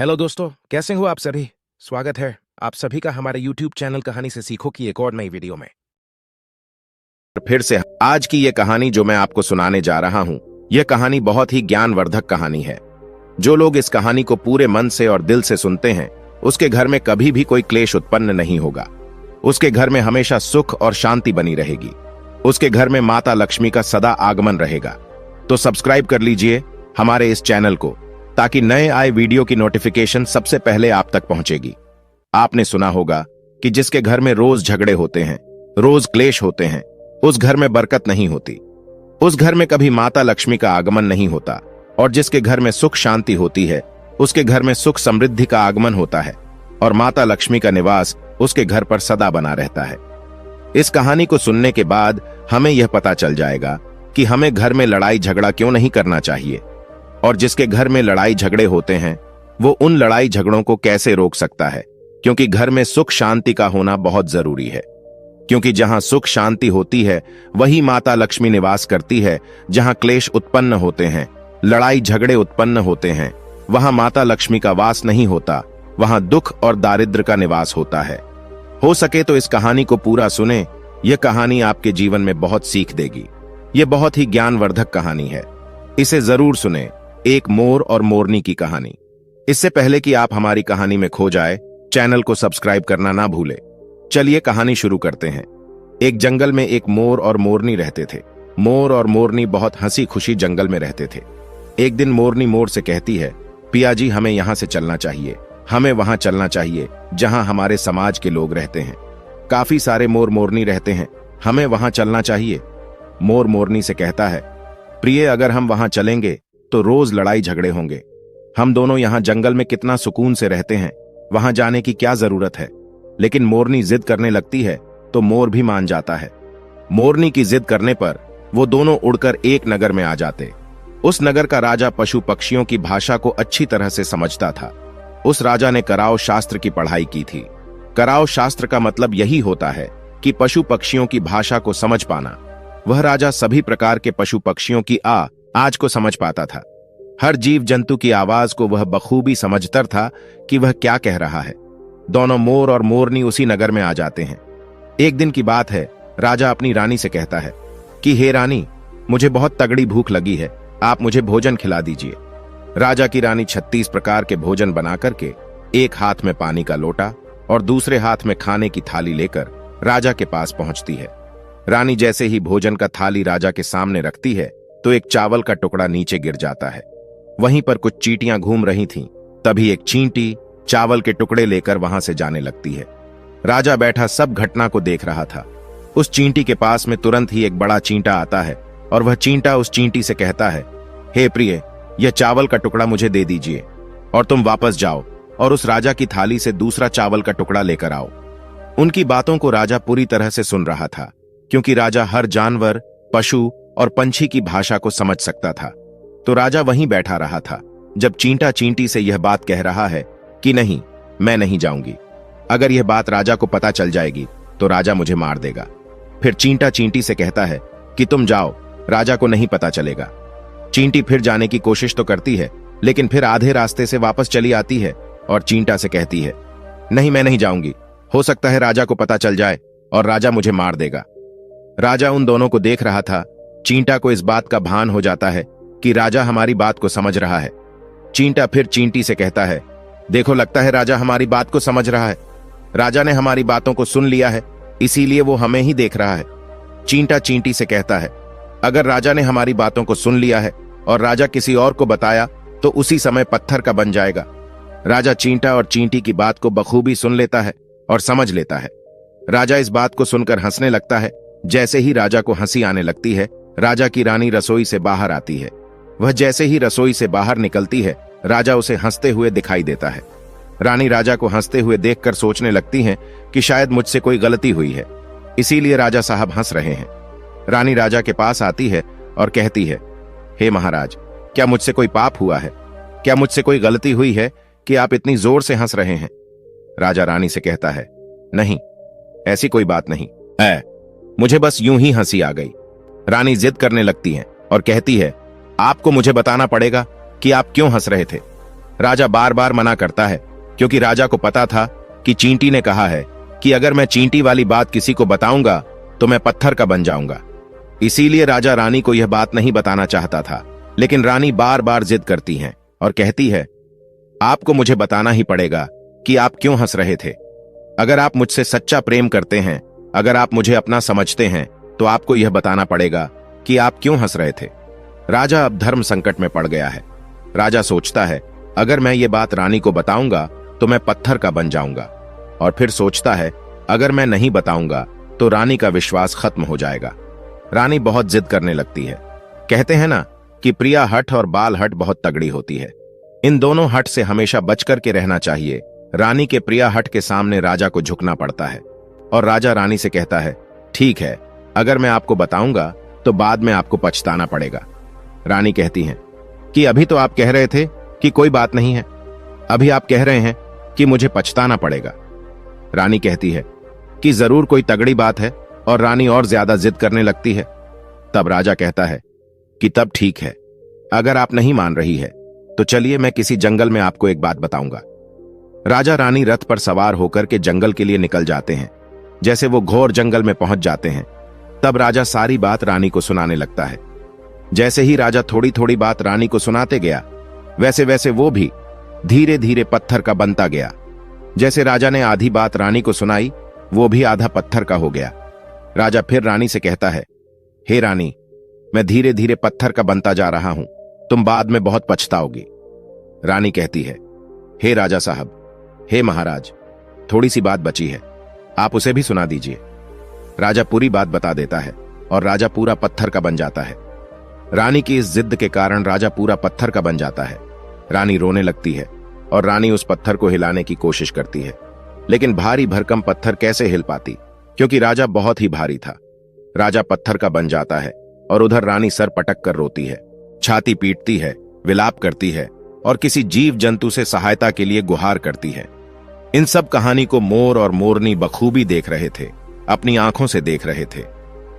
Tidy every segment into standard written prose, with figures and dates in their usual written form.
Hello दोस्तों, कैसे हो आप सभी। स्वागत है आप सभी का हमारे YouTube चैनल कहानी से सीखो की एक और नई वीडियो में। फिर से आज की ये कहानी जो मैं आपको सुनाने जा रहा हूं, यह कहानी बहुत ही ज्ञानवर्धक कहानी है। जो लोग इस कहानी को पूरे मन से और दिल से सुनते हैं, उसके घर में कभी भी कोई क्लेश उत्पन्न नहीं होगा। उसके घर में हमेशा सुख और शांति बनी रहेगी। उसके घर में माता लक्ष्मी का सदा आगमन रहेगा। तो सब्सक्राइब कर लीजिए हमारे इस चैनल को, ताकि नए आए वीडियो की नोटिफिकेशन सबसे पहले आप तक पहुंचेगी। आपने सुना होगा कि जिसके घर में रोज झगड़े होते हैं, रोज क्लेश होते हैं, उस घर में बरकत नहीं होती। उस घर में कभी माता लक्ष्मी का आगमन नहीं होता। और जिसके घर में सुख शांति होती है, उसके घर में सुख समृद्धि का आगमन होता है और माता लक्ष्मी का निवास उसके घर पर सदा बना रहता है। इस कहानी को सुनने के बाद हमें यह पता चल जाएगा कि हमें घर में लड़ाई झगड़ा क्यों नहीं करना चाहिए, और जिसके घर में लड़ाई झगड़े होते हैं वो उन लड़ाई झगड़ों को कैसे रोक सकता है, क्योंकि घर में सुख शांति का होना बहुत जरूरी है। क्योंकि जहां सुख शांति होती है वही माता लक्ष्मी निवास करती है। जहां क्लेश उत्पन्न होते हैं, लड़ाई झगड़े उत्पन्न होते हैं, वहां माता लक्ष्मी का वास नहीं होता, वहां दुख और दारिद्र्य का निवास होता है। हो सके तो इस कहानी को पूरा सुने। यह कहानी आपके जीवन में बहुत सीख देगी। यह बहुत ही ज्ञानवर्धक कहानी है, इसे जरूर सुने। एक मोर और मोरनी की कहानी। इससे पहले कि आप हमारी कहानी में खो जाए, चैनल को सब्सक्राइब करना ना भूले। चलिए कहानी शुरू करते हैं। एक जंगल में एक मोर और मोरनी रहते थे। मोर और मोरनी बहुत हंसी खुशी जंगल में रहते थे। एक दिन मोरनी मोर से कहती है, पिया जी हमें यहां से चलना चाहिए। हमें वहां चलना चाहिए जहां हमारे समाज के लोग रहते हैं। काफी सारे मोर मोरनी रहते हैं, हमें वहां चलना चाहिए। मोर मोरनी से कहता है, प्रिय अगर हम वहां चलेंगे तो रोज लड़ाई झगड़े होंगे। हम दोनों यहाँ जंगल में कितना सुकून से रहते हैं, वहां जाने की क्या जरूरत है। लेकिन मोरनी जिद करने लगती है तो मोर भी मान जाता है। मोरनी की जिद करने पर वो दोनों उड़कर एक नगर में आ जाते। उस नगर का राजा पशु पक्षियों की भाषा को अच्छी तरह से समझता था। उस राजा ने कराव शास्त्र की पढ़ाई की थी। कराव शास्त्र का मतलब यही होता है कि पशु पक्षियों की भाषा को समझ पाना। वह राजा सभी प्रकार के पशु पक्षियों की आज को समझ पाता था। हर जीव जंतु की आवाज को वह बखूबी समझता था कि वह क्या कह रहा है। दोनों मोर और मोरनी उसी नगर में आ जाते हैं। एक दिन की बात है, राजा अपनी रानी से कहता है कि हे रानी, मुझे बहुत तगड़ी भूख लगी है, आप मुझे भोजन खिला दीजिए। राजा की रानी 36 प्रकार के भोजन बना करके एक हाथ में पानी का लोटा और दूसरे हाथ में खाने की थाली लेकर राजा के पास पहुंचती है। रानी जैसे ही भोजन का थाली राजा के सामने रखती है तो एक चावल का टुकड़ा नीचे गिर जाता है। वहीं पर कुछ चींटियां घूम रही थीं। तभी एक चींटी चावल के टुकड़े लेकर वहां से जाने लगती है। राजा बैठा सब घटना को देख रहा था। उस चींटी के पास में तुरंत ही एक बड़ा चींटा आता है और वह चींटा उस चींटी से कहता है, हे प्रिय, यह चावल का टुकड़ा मुझे दे दीजिए और तुम वापस जाओ और उस राजा की थाली से दूसरा चावल का टुकड़ा लेकर आओ। उनकी बातों को राजा पूरी तरह से सुन रहा था, क्योंकि राजा हर जानवर, पशु और पंछी की भाषा को समझ सकता था। तो राजा वहीं बैठा रहा था जब चींटा चींटी से यह बात कह रहा है कि नहीं, मैं नहीं जाऊंगी। अगर यह बात राजा को पता चल जाएगी तो राजा मुझे मार देगा। फिर चींटा चींटी से कहता है कि तुम जाओ, राजा को नहीं पता चलेगा। चींटी फिर जाने की कोशिश तो करती है, लेकिन फिर आधे रास्ते से वापस चली आती है और चींटा से कहती है, नहीं मैं नहीं जाऊंगी, हो सकता है राजा को पता चल जाए और राजा मुझे मार देगा। राजा उन दोनों को देख रहा था। चींटा को इस बात का भान हो जाता है कि राजा हमारी बात को समझ रहा है। चींटा फिर चींटी से कहता है, देखो लगता है राजा हमारी बात को समझ रहा है। राजा ने हमारी बातों को सुन लिया है, इसीलिए वो हमें ही देख रहा है। चींटा चींटी से कहता है, अगर राजा ने हमारी बातों को सुन लिया है और राजा किसी और को बताया तो उसी समय पत्थर का बन जाएगा। राजा चींटा और चींटी की बात को बखूबी सुन लेता है और समझ लेता है। राजा इस बात को सुनकर हंसने लगता है। जैसे ही राजा को हंसी आने लगती है, राजा की रानी रसोई से बाहर आती है। वह जैसे ही रसोई से बाहर निकलती है, राजा उसे हंसते हुए दिखाई देता है। रानी राजा को हंसते हुए देखकर सोचने लगती हैं कि शायद मुझसे कोई गलती हुई है, इसीलिए राजा साहब हंस रहे हैं। रानी राजा के पास आती है और कहती है, हे महाराज, क्या मुझसे कोई पाप हुआ है? क्या मुझसे कोई गलती हुई है कि आप इतनी जोर से हंस रहे हैं? राजा रानी से कहता है, नहीं, ऐसी कोई बात नहीं है, मुझे बस यूं ही हंसी आ गई। रानी जिद करने लगती है और कहती है, आपको मुझे बताना पड़ेगा कि आप क्यों हंस रहे थे। राजा बार बार मना करता है, क्योंकि राजा को पता था कि चींटी ने कहा है कि अगर मैं चींटी वाली बात किसी को बताऊंगा तो मैं पत्थर का बन जाऊंगा। इसीलिए राजा रानी को यह बात नहीं बताना चाहता था, लेकिन रानी बार बार जिद करती है और कहती है, आपको मुझे बताना ही पड़ेगा कि आप क्यों हंस रहे थे। अगर आप मुझसे सच्चा प्रेम करते हैं, अगर आप मुझे अपना समझते हैं, तो आपको यह बताना पड़ेगा कि आप क्यों हंस रहे थे। राजा अब धर्म संकट में पड़ गया है। राजा सोचता है, अगर मैं ये बात रानी को बताऊंगा तो मैं पत्थर का बन जाऊंगा, और फिर सोचता है अगर मैं नहीं बताऊंगा तो रानी का विश्वास खत्म हो जाएगा। रानी बहुत जिद करने लगती है। कहते हैं ना कि प्रिया हट और बाल हट बहुत तगड़ी होती है। इन दोनों हट से हमेशा बचकर के रहना चाहिए। रानी के प्रिया हट के सामने राजा को झुकना पड़ता है, और राजा रानी से कहता है, ठीक है, अगर मैं आपको बताऊंगा तो बाद में आपको पछताना पड़ेगा। रानी कहती है कि अभी तो आप कह रहे थे कि कोई बात नहीं है, अभी आप कह रहे हैं कि मुझे पछताना पड़ेगा। रानी कहती है कि जरूर कोई तगड़ी बात है, और रानी और ज्यादा जिद करने लगती है। तब राजा कहता है कि तब ठीक है, अगर आप नहीं मान रही है तो चलिए मैं किसी जंगल में आपको एक बात बताऊंगा। राजा रानी रथ पर सवार होकर के जंगल के लिए निकल जाते हैं। जैसे वो घोर जंगल में पहुंच जाते हैं, तब राजा सारी बात रानी को सुनाने लगता है। जैसे ही राजा थोड़ी थोड़ी बात रानी को सुनाते गया, वैसे वैसे वो भी धीरे धीरे पत्थर का बनता गया। जैसे राजा ने आधी बात रानी को सुनाई, वो भी आधा पत्थर का हो गया। राजा फिर रानी से कहता है, हे रानी, मैं धीरे धीरे पत्थर का बनता जा रहा हूं, तुम बाद में बहुत पछताओगी। रानी कहती है, हे राजा साहब, हे महाराज, थोड़ी सी बात बची है, आप उसे भी सुना दीजिए। राजा पूरी बात बता देता है, और राजा पूरा पत्थर का बन जाता है। रानी की इस जिद के कारण राजा पूरा पत्थर का बन जाता है। रानी रोने लगती है, और रानी उस पत्थर को हिलाने की कोशिश करती है, लेकिन भारी भरकम पत्थर कैसे हिल पाती, क्योंकि राजा बहुत ही भारी था। राजा पत्थर का बन जाता है, और उधर रानी सर पटक कर रोती है, छाती पीटती है, विलाप करती है, और किसी जीव जंतु से सहायता के लिए गुहार करती है। इन सब कहानी को मोर और मोरनी बखूबी देख रहे थे, अपनी आंखों से देख रहे थे।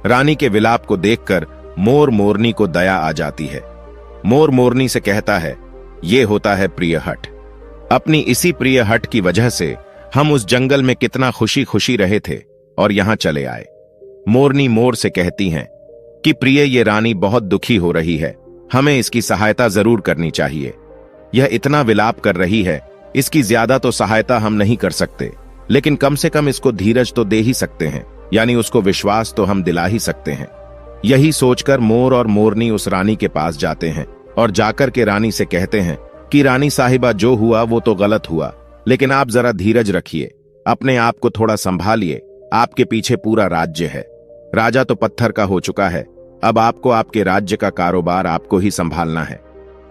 रानी के विलाप को देखकर मोर मोरनी को दया आ जाती है। मोर मोरनी से कहता है, ये होता है प्रिय हट। अपनी इसी प्रिय हट की वजह से हम उस जंगल में कितना खुशी खुशी रहे थे और यहां चले आए। मोरनी मोर से कहती हैं कि प्रिय, ये रानी बहुत दुखी हो रही है, हमें इसकी सहायता जरूर करनी चाहिए। यह इतना विलाप कर रही है, इसकी ज्यादा तो सहायता हम नहीं कर सकते, लेकिन कम से कम इसको धीरज तो दे ही सकते हैं, यानी उसको विश्वास तो हम दिला ही सकते हैं। यही सोचकर मोर और मोरनी उस रानी के पास जाते हैं, और जाकर के रानी से कहते हैं कि रानी साहिबा, जो हुआ वो तो गलत हुआ, लेकिन आप जरा धीरज रखिए, अपने आप को थोड़ा संभालिए, आपके पीछे पूरा राज्य है। राजा तो पत्थर का हो चुका है, अब आपको आपके राज्य का कारोबार आपको ही संभालना है।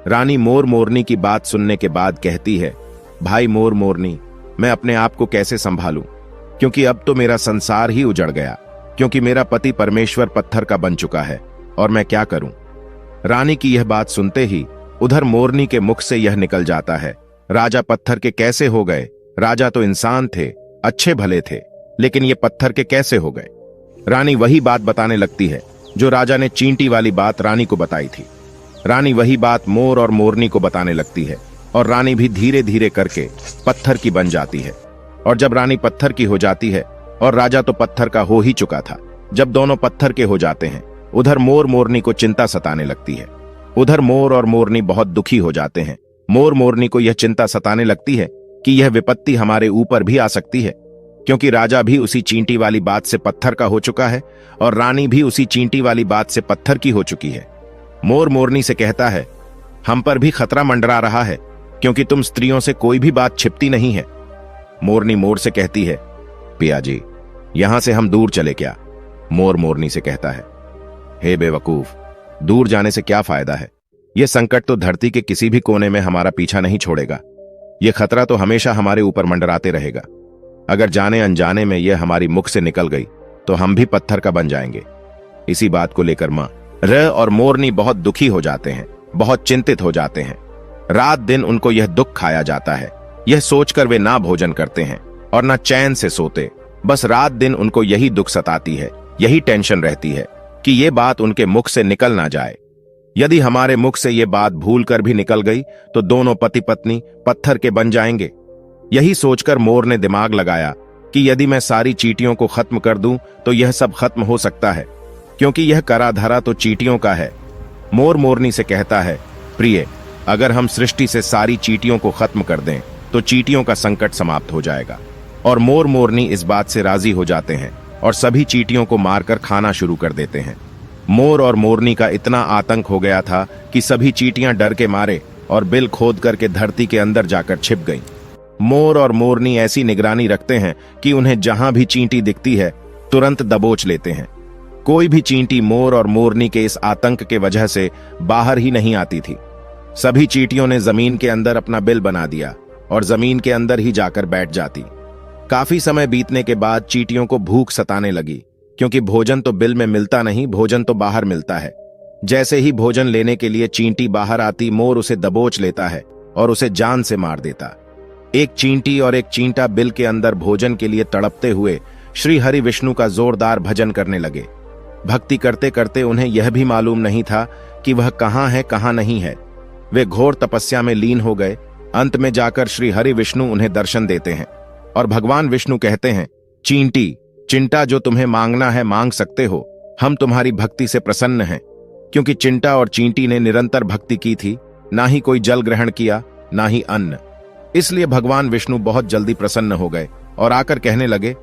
रानी मोर मोरनी की बात सुनने के बाद कहती है, भाई मोर मोरनी, मैं अपने आप को कैसे संभालूं, क्योंकि अब तो मेरा संसार ही उजड़ गया, क्योंकि मेरा पति परमेश्वर पत्थर का बन चुका है, और मैं क्या करूं। रानी की यह बात सुनते ही उधर मोरनी के मुख से यह निकल जाता है, राजा पत्थर के कैसे हो गए? राजा तो इंसान थे, अच्छे भले थे, लेकिन ये पत्थर के कैसे हो गए? रानी वही बात बताने लगती है जो राजा ने चींटी वाली बात रानी को बताई थी। रानी वही बात मोर और मोरनी को बताने लगती है, और रानी भी धीरे धीरे करके पत्थर की बन जाती है। और जब रानी पत्थर की हो जाती है, और राजा तो पत्थर का हो ही चुका था, जब दोनों पत्थर के हो जाते हैं, उधर मोर मोरनी को चिंता सताने लगती है। उधर मोर और मोरनी बहुत दुखी हो जाते हैं। मोर मोरनी को यह चिंता सताने लगती है कि यह विपत्ति हमारे ऊपर भी आ सकती है, क्योंकि राजा भी उसी चींटी वाली बात से पत्थर का हो चुका है, और रानी भी उसी चींटी वाली बात से पत्थर की हो चुकी है। मोर मोरनी से कहता है, हम पर भी खतरा मंडरा रहा है, क्योंकि तुम स्त्रियों से कोई भी बात छिपती नहीं है। मोरनी मोर से कहती है, पिया जी, यहां से हम दूर चले क्या? मोर मोरनी से कहता है, हे बेवकूफ, दूर जाने से क्या फायदा है? यह संकट तो धरती के किसी भी कोने में हमारा पीछा नहीं छोड़ेगा। यह खतरा तो हमेशा हमारे ऊपर मंडराते रहेगा। अगर जाने अनजाने में यह हमारी मुख से निकल गई तो हम भी पत्थर का बन जाएंगे। इसी बात को लेकर मां र और मोरनी बहुत दुखी हो जाते हैं, बहुत चिंतित हो जाते हैं। रात दिन उनको यह दुख खाया जाता है। यह सोचकर वे ना भोजन करते हैं और ना चैन से सोते। बस रात दिन उनको यही दुख सताती है, यही टेंशन रहती है कि ये बात उनके मुख से निकल ना जाए। यदि हमारे मुख से ये बात भूल कर भी निकल गई तो दोनों पति पत्नी पत्थर के बन जाएंगे। यही सोचकर मोर ने दिमाग लगाया कि यदि मैं सारी चींटियों को खत्म कर दूं तो यह सब खत्म हो सकता है, क्योंकि यह करा धरा तो चींटियों का है। मोर मोरनी से कहता है, प्रिय, अगर हम सृष्टि से सारी चींटियों को खत्म कर दें तो चींटियों का संकट समाप्त हो जाएगा। और मोर मोरनी इस बात से राजी हो जाते हैं और सभी चींटियों को मारकर खाना शुरू कर देते हैं। मोर और मोरनी का इतना आतंक हो गया था कि सभी चींटियां डर के मारे और बिल खोद करके धरती के अंदर जाकर छिप गईं। मोर और मोरनी ऐसी निगरानी रखते हैं कि उन्हें जहां भी चींटी दिखती है तुरंत दबोच लेते हैं। कोई भी चींटी मोर और मोरनी के इस आतंक के वजह से बाहर ही नहीं आती थी। सभी चींटियों ने जमीन के अंदर अपना बिल बना दिया और जमीन के अंदर ही जाकर बैठ जाती। काफी समय बीतने के बाद चींटियों को भूख सताने लगी, क्योंकि भोजन तो बिल में मिलता नहीं, भोजन तो बाहर मिलता है। जैसे ही भोजन लेने के लिए चींटी बाहर आती, मोर उसे दबोच लेता है और उसे जान से मार देता। एक चींटी और एक चींटा बिल के अंदर भोजन के लिए तड़पते हुए श्री हरि विष्णु का जोरदार भजन करने लगे। भक्ति करते करते उन्हें यह भी मालूम नहीं था कि वह कहां है कहां नहीं है। वे घोर तपस्या में लीन हो गए। अंत में जाकर श्री हरि विष्णु उन्हें दर्शन देते हैं और भगवान विष्णु कहते हैं, चींटी, चिंटा, जो तुम्हें मांगना है मांग सकते हो, हम तुम्हारी भक्ति से प्रसन्न हैं। क्योंकि चिंटा और चींटी ने निरंतर भक्ति की थी, ना ही कोई जल ग्रहण किया ना ही अन्न, इसलिए भगवान विष्णु बहुत जल्दी प्रसन्न हो गए और आकर कहने लगे,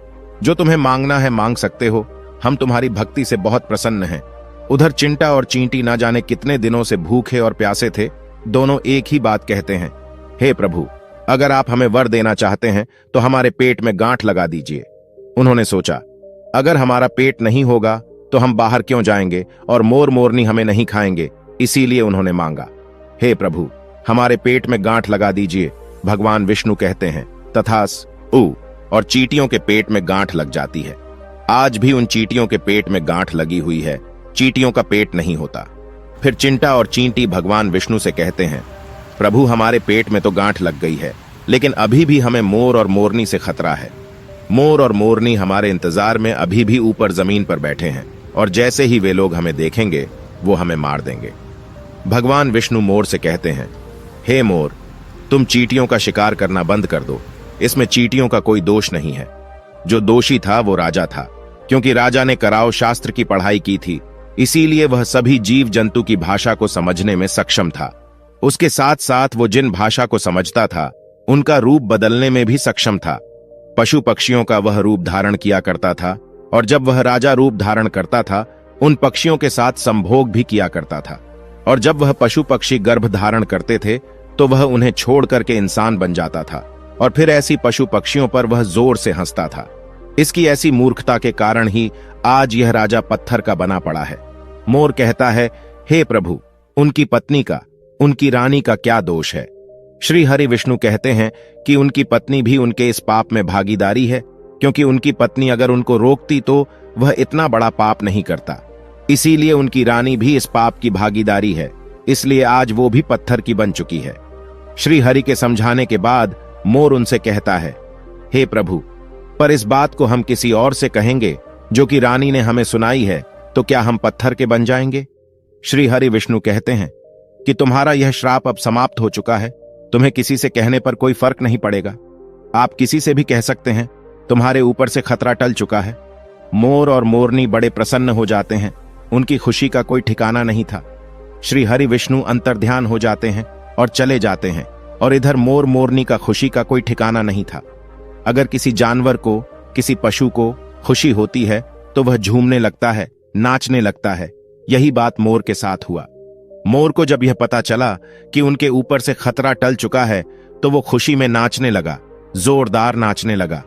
जो तुम्हें मांगना है मांग सकते हो, हम तुम्हारी भक्ति से बहुत प्रसन्न हैं। उधर चिंटा और चींटी ना जाने कितने दिनों से भूखे और प्यासे थे। दोनों एक ही बात कहते हैं, हे प्रभु, अगर आप हमें वर देना चाहते हैं तो हमारे पेट में गांठ लगा दीजिए। उन्होंने सोचा, अगर हमारा पेट नहीं होगा तो हम बाहर क्यों जाएंगे और मोर मोरनी हमें नहीं खाएंगे, इसीलिए उन्होंने मांगा, हे प्रभु, हमारे पेट में गांठ लगा दीजिए। भगवान विष्णु कहते हैं, तथास्तु, और चींटियों के पेट में गांठ लग जाती है। आज भी उन चींटियों के पेट में गांठ लगी हुई है, चींटियों का पेट नहीं होता। फिर चिंटा और चींटी भगवान विष्णु से कहते हैं, प्रभु, हमारे पेट में तो गांठ लग गई है, लेकिन अभी भी हमें मोर और मोरनी से खतरा है। मोर और मोरनी हमारे इंतजार में अभी भी ऊपर जमीन पर बैठे हैं और जैसे ही वे लोग हमें देखेंगे वो हमें मार देंगे। भगवान विष्णु मोर से कहते हैं, हे मोर, तुम चींटियों का शिकार करना बंद कर दो। इसमें चींटियों का कोई दोष नहीं है। जो दोषी था वो राजा था, क्योंकि राजा ने कराओ शास्त्र की पढ़ाई की थी, इसीलिए वह सभी जीव जंतु की भाषा को समझने में सक्षम था। उसके साथ साथ वो जिन भाषा को समझता था उनका रूप बदलने में भी सक्षम था। पशु पक्षियों का वह रूप धारण किया करता था, और जब वह राजा रूप धारण करता था उन पक्षियों के साथ संभोग भी किया करता था। और जब वह पशु पक्षी गर्भ धारण करते थे तो वह उन्हें छोड़ करके इंसान बन जाता था, और फिर ऐसी पशु पक्षियों पर वह जोर से हंसता था। इसकी ऐसी मूर्खता के कारण ही आज यह राजा पत्थर का बना पड़ा है। मोर कहता है, हे प्रभु, उनकी पत्नी का, उनकी रानी का क्या दोष है? श्री हरि विष्णु कहते हैं कि उनकी पत्नी भी उनके इस पाप में भागीदारी है, क्योंकि उनकी पत्नी अगर उनको रोकती तो वह इतना बड़ा पाप नहीं करता। इसीलिए उनकी रानी भी इस पाप की भागीदारी है, इसलिए आज वो भी पत्थर की बन चुकी है। श्री हरि के समझाने के बाद मोर उनसे कहता है, हे प्रभु, पर इस बात को हम किसी और से कहेंगे जो कि रानी ने हमें सुनाई है, तो क्या हम पत्थर के बन जाएंगे? श्री हरि विष्णु कहते हैं कि तुम्हारा यह श्राप अब समाप्त हो चुका है। तुम्हें किसी से कहने पर कोई फर्क नहीं पड़ेगा। आप किसी से भी कह सकते हैं, तुम्हारे ऊपर से खतरा टल चुका है। मोर और मोरनी बड़े प्रसन्न हो जाते हैं। उनकी खुशी का कोई ठिकाना नहीं था। श्री हरि विष्णु अंतर्ध्यान हो जाते हैं और चले जाते हैं, और इधर मोर मोरनी का खुशी का कोई ठिकाना नहीं था। अगर किसी जानवर को, किसी पशु को खुशी होती है तो वह झूमने लगता है, नाचने लगता है। यही बात मोर के साथ हुआ। मोर को जब यह पता चला कि उनके ऊपर से खतरा टल चुका है तो वो खुशी में नाचने लगा, जोरदार नाचने लगा।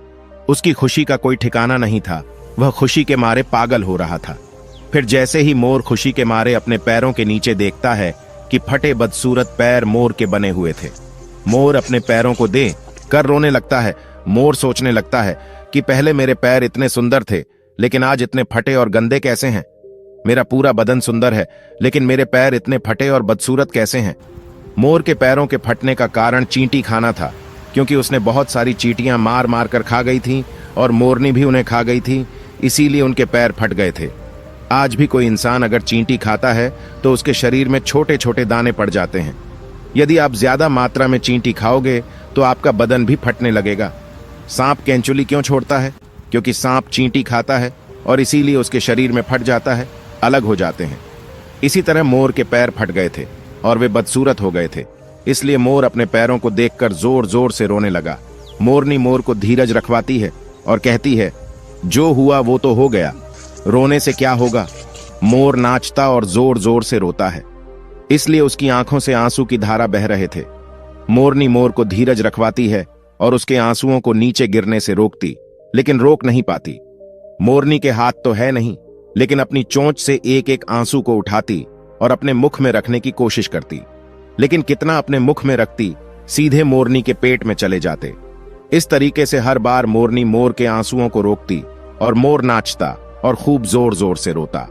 उसकी खुशी का कोई ठिकाना नहीं था। वह खुशी के मारे पागल हो रहा था। फिर जैसे ही मोर खुशी के मारे अपने पैरों के नीचे देखता है कि फटे बदसूरत पैर मोर के बने हुए थे, मोर अपने पैरों को दे कर रोने लगता है। मोर सोचने लगता है कि पहले मेरे पैर इतने सुंदर थे, लेकिन आज इतने फटे और गंदे कैसे हैं? मेरा पूरा बदन सुंदर है, लेकिन मेरे पैर इतने फटे और बदसूरत कैसे हैं? मोर के पैरों के फटने का कारण चींटी खाना था, क्योंकि उसने बहुत सारी चींटियां मार मार कर खा गई थीं और मोरनी भी उन्हें खा गई थी, इसीलिए उनके पैर फट गए थे। आज भी कोई इंसान अगर चींटी खाता है तो उसके शरीर में छोटे छोटे दाने पड़ जाते हैं। यदि आप ज्यादा मात्रा में चींटी खाओगे तो आपका बदन भी फटने लगेगा। सांप केंचुली क्यों छोड़ता है? क्योंकि सांप चींटी खाता है और इसीलिए उसके शरीर में फट जाता है, अलग हो जाते हैं। इसी तरह मोर के पैर फट गए थे और वे बदसूरत हो गए थे, इसलिए मोर अपने पैरों को देखकर जोर जोर से रोने लगा। मोरनी मोर को धीरज रखवाती है और कहती है, जो हुआ वो तो हो गया, रोने से क्या होगा। मोर नाचता और जोर जोर से रोता है, इसलिए उसकी आंखों से आंसू की धारा बह रहे थे। मोरनी मोर को धीरज रखवाती है और उसके आंसुओं को नीचे गिरने से रोकती, लेकिन रोक नहीं पाती। मोरनी के हाथ तो है नहीं, लेकिन अपनी चोंच से एक एक आंसू को उठाती और अपने मुख में रखने की कोशिश करती, लेकिन कितना अपने मुख में रखती, सीधे मोरनी के पेट में चले जाते। इस तरीके से हर बार मोरनी मोर के आंसुओं को रोकती और मोर नाचता और खूब जोर जोर से रोता।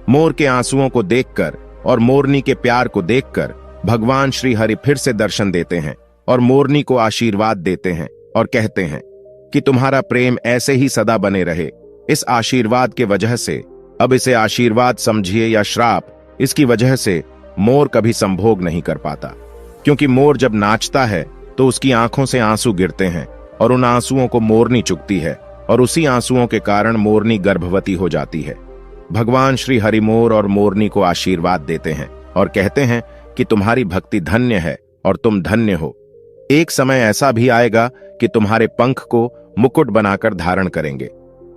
मोर के आंसुओं को देखकर और मोरनी के प्यार को देखकर भगवान श्री हरि फिर से दर्शन देते हैं और मोरनी को आशीर्वाद देते हैं और कहते हैं कि तुम्हारा प्रेम ऐसे ही सदा बने रहे। इस आशीर्वाद के वजह से, अब इसे आशीर्वाद समझिए या श्राप, इसकी वजह से मोर कभी संभोग नहीं कर पाता, क्योंकि मोर जब नाचता है तो उसकी आंखों से आंसू गिरते हैं और उन आंसुओं को मोरनी चुगती है और उसी आंसुओं के कारण मोरनी गर्भवती हो जाती है। भगवान श्री हरि मोर और मोरनी को आशीर्वाद देते हैं और कहते हैं कि तुम्हारी भक्ति धन्य है और तुम धन्य हो। एक समय ऐसा भी आएगा कि तुम्हारे पंख को मुकुट बनाकर धारण करेंगे।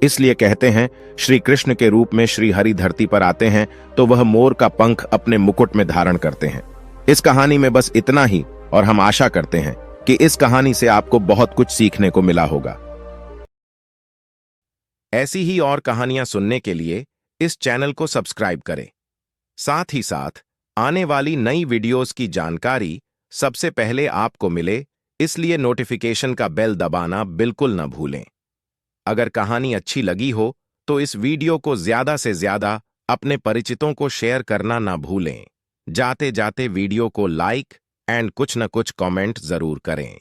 इसलिए कहते हैं, श्री कृष्ण के रूप में श्री हरि धरती पर आते हैं तो वह मोर का पंख अपने मुकुट में धारण करते हैं। इस कहानी में बस इतना ही, और हम आशा करते हैं कि इस कहानी से आपको बहुत कुछ सीखने को मिला होगा। ऐसी ही और कहानियां सुनने के लिए इस चैनल को सब्सक्राइब करें। साथ ही साथ आने वाली नई वीडियोस की जानकारी सबसे पहले आपको मिले, इसलिए नोटिफिकेशन का बेल दबाना बिल्कुल न भूलें। अगर कहानी अच्छी लगी हो तो इस वीडियो को ज्यादा से ज्यादा अपने परिचितों को शेयर करना ना भूलें। जाते जाते वीडियो को लाइक एंड कुछ न कुछ कमेंट जरूर करें।